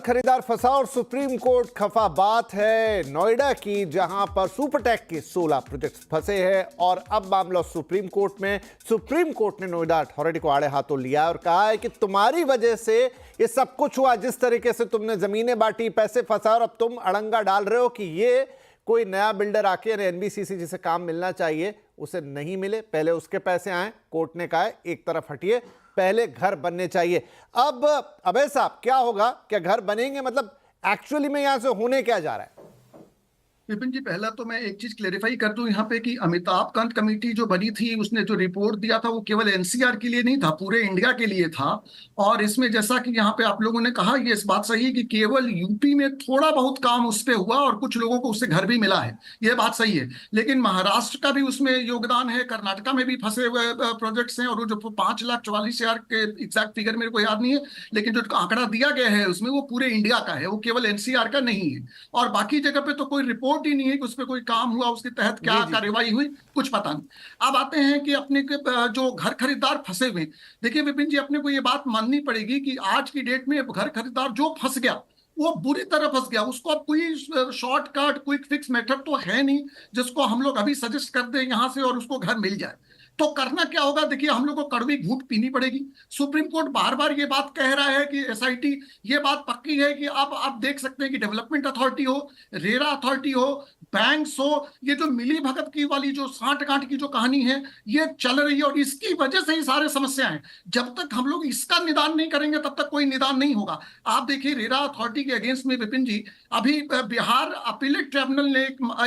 खरीदार फंसा और सुप्रीम कोर्ट खफा। बात है नोएडा की, जहां पर सुपरटेक के 16 प्रोजेक्ट्स फंसे हैं और अब मामला सुप्रीम कोर्ट में। सुप्रीम कोर्ट ने नोएडा अथॉरिटी को आड़े हाथों लिया और कहा है कि तुम्हारी वजह से ये सब कुछ हुआ। जिस तरीके से तुमने जमीनें बांटी, पैसे फंसा और अब तुम अड़ंगा डाल रहे हो कि ये कोई नया बिल्डर आके एनबीसीसी जिसे काम मिलना चाहिए उसे नहीं मिले, पहले उसके पैसे आए। कोर्ट ने कहा है एक तरफ हटिए, पहले घर बनने चाहिए। अब अभय साहब, क्या होगा? क्या घर बनेंगे? मतलब एक्चुअली में यहां से होने क्या जा रहा है? विपिन जी, पहला तो मैं एक चीज क्लेरिफाई कर दूं यहाँ पे कि अमिताभ कांत कमेटी जो बनी थी, उसने जो रिपोर्ट दिया था वो केवल एनसीआर के लिए नहीं था, पूरे इंडिया के लिए था। और इसमें जैसा कि यहाँ पे आप लोगों ने कहा, ये इस बात सही है कि केवल यूपी में थोड़ा बहुत काम उस पे हुआ और कुछ लोगों को उससे घर भी मिला है, ये बात सही है। लेकिन महाराष्ट्र का भी उसमें योगदान है, कर्नाटका में भी फंसे हुए प्रोजेक्ट्स हैं। और वो जो 5,44,000 के एग्जैक्ट फिगर मेरे को याद नहीं है, लेकिन जो आंकड़ा दिया गया है उसमें वो पूरे इंडिया का है, वो केवल एनसीआर का नहीं है। और बाकी जगह पे तो कोई रिपोर्ट ही नहीं है कि उस पर कोई काम हुआ, उसके तहत क्या कार्रवाई हुई, कुछ पता नहीं। अब आते हैं कि अपने जो घर खरीदार फंसे हुए, देखिए विपिन जी, अपने को ये बात माननी पड़ेगी कि आज की डेट में घर खरीदार जो फंस गया वो बुरी तरह फंस गया। उसको अब कोई शॉर्टकट, क्विक फिक्स मेथड तो है नहीं जिसको हम लोग अभी सजेस्ट कर दें यहां से और उसको घर मिल जाए। तो करना क्या होगा? देखिए, हम लोग को कड़वी घूंट पीनी पड़ेगी। सुप्रीम कोर्ट बार बार ये बात कह रहा है कि एसआईटी, ये बात पक्की है कि अब आप देख सकते हैं कि डेवलपमेंट अथॉरिटी हो, रेरा अथॉरिटी हो, बैंक्स हो, ये जो मिली भगत की वाली जो साठ गांठ की जो कहानी है ये चल रही है और इसकी वजह से ही सारे समस्या है। जब तक हम लोग इसका निदान नहीं करेंगे तब तक कोई निदान नहीं होगा। आप देखिए, रेरा अथॉरिटी के अगेंस्ट में विपिन जी, अभी बिहार अपीलेट ट्रिब्यूनल ने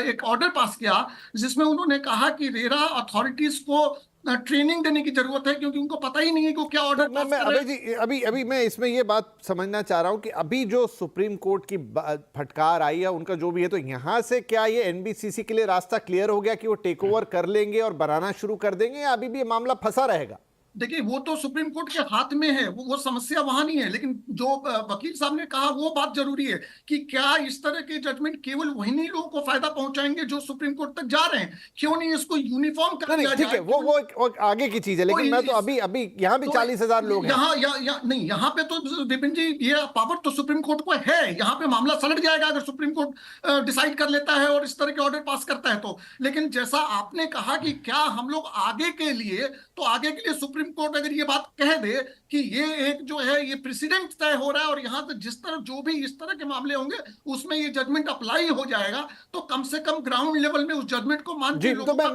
एक ऑर्डर पास किया जिसमें उन्होंने कहा कि रेरा अथॉरिटीज को ट्रेनिंग देने की जरूरत है, क्योंकि उनको पता ही नहीं है कि वो क्या ऑर्डर पास कर रहे हैं। अभी मैं इसमें ये बात समझना चाह रहा हूं कि अभी जो सुप्रीम कोर्ट की फटकार आई है उनका जो भी है, तो यहां से क्या ये एनबीसीसी के लिए रास्ता क्लियर हो गया कि वो टेक ओवर कर लेंगे और बनाना शुरू कर देंगे, या अभी भी ये मामला फंसा रहेगा? देखिए, वो तो सुप्रीम कोर्ट के हाथ में है, वो समस्या वहां नहीं है। लेकिन जो वकील साहब ने कहा वो बात जरूरी है कि क्या इस तरह के जजमेंट केवल वही नहीं लोगों को फायदा पहुंचाएंगे जो सुप्रीम कोर्ट तक जा रहे हैं? क्यों नहीं इसको यूनिफॉर्म कर दिया ठीक है, वो आगे की चीज है, लेकिन मैं तो अभी यहाँ भी 40,000 लोग हैं। नहीं, यहाँ पे तो विपिन जी ये पावर तो सुप्रीम कोर्ट को है। यहाँ पे मामला सलट जाएगा अगर सुप्रीम कोर्ट डिसाइड कर लेता है और इस तरह के ऑर्डर पास करता है तो। लेकिन जैसा आपने कहा कि क्या हम लोग आगे के लिए, तो आगे के लिए सुप्रीम कोर्ट अगर ये बात कह दे कि ये एक जो है ये प्रेसिडेंट तय हो रहा है और यहां तक जिस तरह जो भी इस तरह के मामले होंगे उसमें ये जजमेंट अप्लाई हो जाएगा, तो कम से कम ग्राउंड लेवल में उस जजमेंट को मान के तो मैं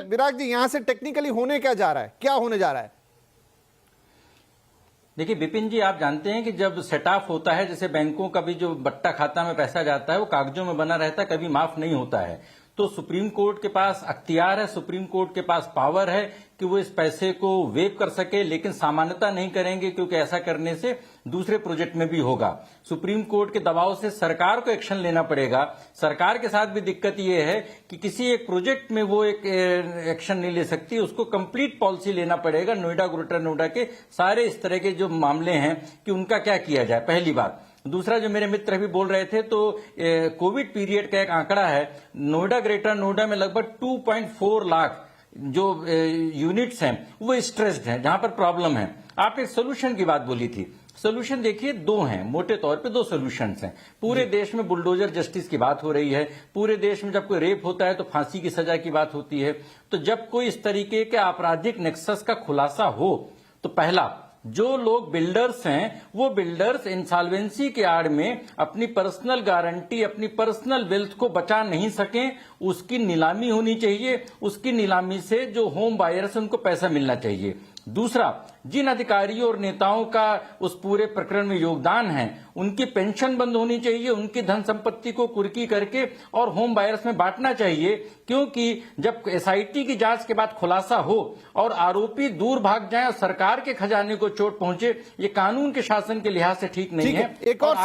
विराग जी यहां से टेक्निकली होने क्या जा रहा है, क्या होने जा रहा है? देखिए विपिन जी, आप जानते हैं कि जब सेट ऑफ होता है, जैसे बैंकों का भी जो बट्टा खाता में पैसा जाता है वो कागजों में बना रहता है, कभी माफ नहीं होता है। तो सुप्रीम कोर्ट के पास अख्तियार है, सुप्रीम कोर्ट के पास पावर है कि वो इस पैसे को वेव कर सके, लेकिन सामान्यता नहीं करेंगे क्योंकि ऐसा करने से दूसरे प्रोजेक्ट में भी होगा। सुप्रीम कोर्ट के दबाव से सरकार को एक्शन लेना पड़ेगा। सरकार के साथ भी दिक्कत ये है कि किसी एक प्रोजेक्ट में वो एक एक्शन नहीं ले सकती, उसको कंप्लीट पॉलिसी लेना पड़ेगा। नोएडा, ग्रेटर नोएडा के सारे इस तरह के जो मामले हैं कि उनका क्या किया जाए, पहली बात। दूसरा, जो मेरे मित्र अभी बोल रहे थे, तो कोविड पीरियड का एक आंकड़ा है, नोएडा, ग्रेटर नोएडा में लगभग 2.4 लाख जो यूनिट्स हैं वो स्ट्रेस्ड हैं, जहां पर प्रॉब्लम है। आप एक सोल्यूशन की बात बोली थी, सोल्यूशन देखिए दो हैं, मोटे तौर पे दो सोल्यूशंस हैं। पूरे देश में बुलडोजर जस्टिस की बात हो रही है, पूरे देश में जब कोई रेप होता है तो फांसी की सजा की बात होती है। तो जब कोई इस तरीके के आपराधिक नेक्सस का खुलासा हो तो पहला, जो लोग बिल्डर्स हैं वो बिल्डर्स इंसॉल्वेंसी के आड़ में अपनी पर्सनल गारंटी, अपनी पर्सनल वेल्थ को बचा नहीं सकें, उसकी नीलामी होनी चाहिए। उसकी नीलामी से जो होम बायर्स हैं उनको पैसा मिलना चाहिए। दूसरा, जिन अधिकारियों और नेताओं का उस पूरे प्रकरण में योगदान है उनकी पेंशन बंद होनी चाहिए, उनकी धन संपत्ति को कुर्की करके और होम बायर्स में बांटना चाहिए। क्योंकि जब एसआईटी की जांच के बाद खुलासा हो और आरोपी दूर भाग जाए और सरकार के खजाने को चोट पहुंचे, ये कानून के शासन के लिहाज से ठीक नहीं है। एक और